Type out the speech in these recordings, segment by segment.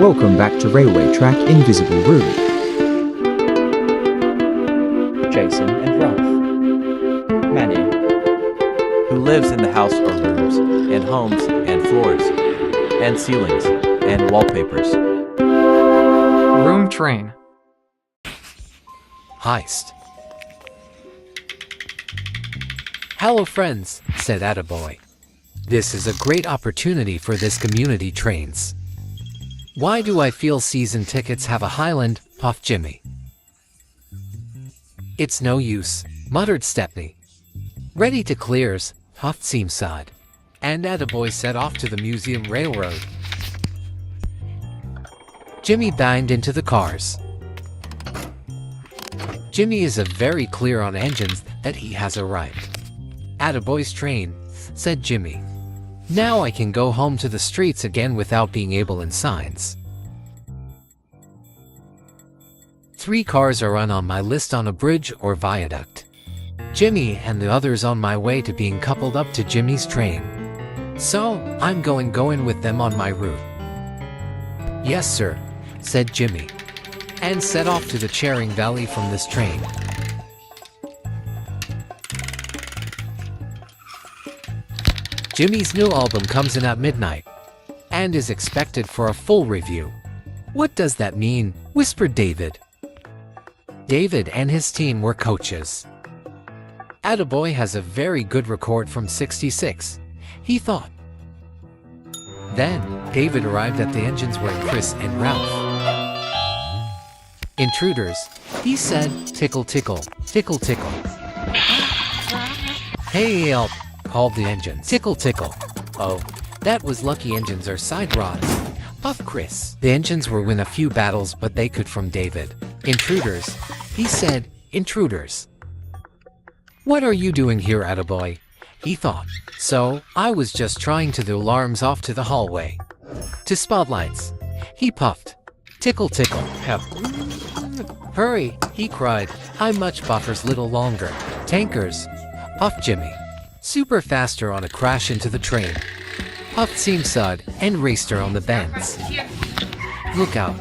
Welcome back to Railway Track Invisible Room. Jason and Ralph. Manny. Who lives in the house or rooms, and homes, and floors, and ceilings, and wallpapers. Room train. Heist. Hello friends, said Attaboy. This is a great opportunity for this community trains. Why do I feel season tickets have a Highland, puffed Jimmy. It's no use, muttered Stepney. Ready to clears, puffed Seamside. And Attaboy set off to the Museum Railroad. Jimmy dined into the cars. Jimmy is a very clear on engines that he has arrived. Attaboy's train, said Jimmy. Now I can go home to the streets again without being able in signs. 3 cars are on my list on a bridge or viaduct. Jimmy and the others on my way to being coupled up to Jimmy's train. So, I'm going with them on my route. Yes, sir, said Jimmy, and set off to the Charing Valley from this train. Jimmy's new album comes in at midnight, and is expected for a full review. What does that mean? Whispered David. David and his team were coaches. Attaboy has a very good record from 66, he thought. Then, David arrived at the engines where Chris and Ralph. Intruders, he said, tickle tickle, tickle tickle. Hey help, called the engines. Tickle tickle. Oh, that was lucky engines are side rods. Puff Chris. The engines were win a few battles but they could from David. Intruders, he said, intruders. What are you doing here, Attaboy? He thought. So, I was just trying to the alarms off to the hallway. To spotlights. He puffed. Tickle tickle. Help. Hurry, he cried. I'm much buffers little longer. Tankers. Puffed Jimmy. Super faster on a crash into the train. Puffed Seamsud and raced her on the bends. Look out,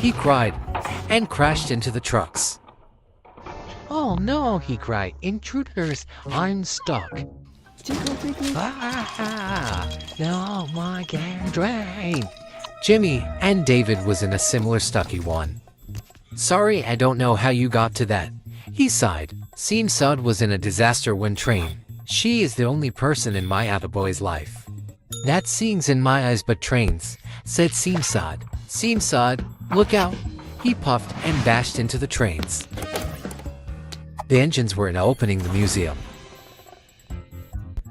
he cried, and crashed into the trucks. Oh no, he cried. Intruders, I'm stuck. No, my can drain. Jimmy and David was in a similar stucky one. Sorry, I don't know how you got to that. He sighed. Seamsud was in a disaster when train. She is the only person in my Attaboy's life. That sings in my eyes but trains, said Seamsud. Seamsud, look out. He puffed and bashed into the trains. The engines were now opening the museum.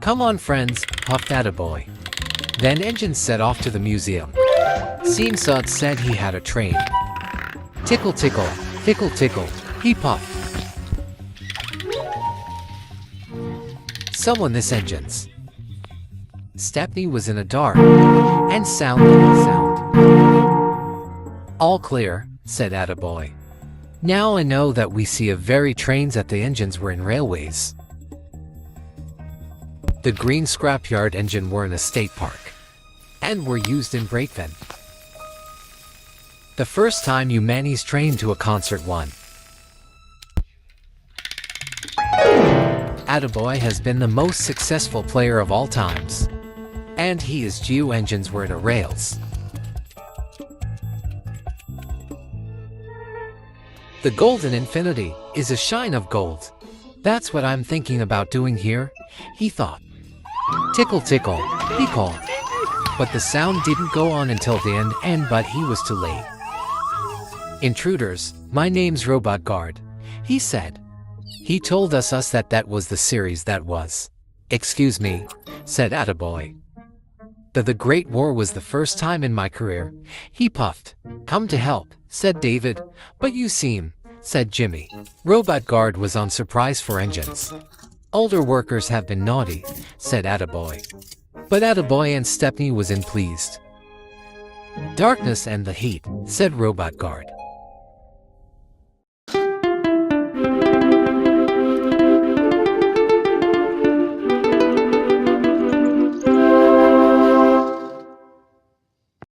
Come on friends, puffed Attaboy. Then engines set off to the museum. Seamsud said he had a train. Tickle tickle, tickle tickle, he puffed. Someone this engines. Stepney was in a dark and sound. All clear, said Attaboy. Now I know that we see a very trains at the engines were in railways. The green scrapyard engine were in a state park and were used in Breakven. The first time you Manny's train to a concert one. Attaboy has been the most successful player of all times. And he is Geo engines were in a rails. The golden infinity is a shine of gold. That's what I'm thinking about doing here, he thought. Tickle tickle, he called. But the sound didn't go on until the end but he was too late. Intruders, my name's Robot Guard, he said. He told us that was the series that was. Excuse me, said Attaboy. The Great War was the first time in my career, he puffed. Come to help, said David, but you seem, said Jimmy. Robot Guard was on surprise for engines. Older workers have been naughty, said Attaboy. But Attaboy and Stepney was in pleased. Darkness and the heat, said Robot Guard.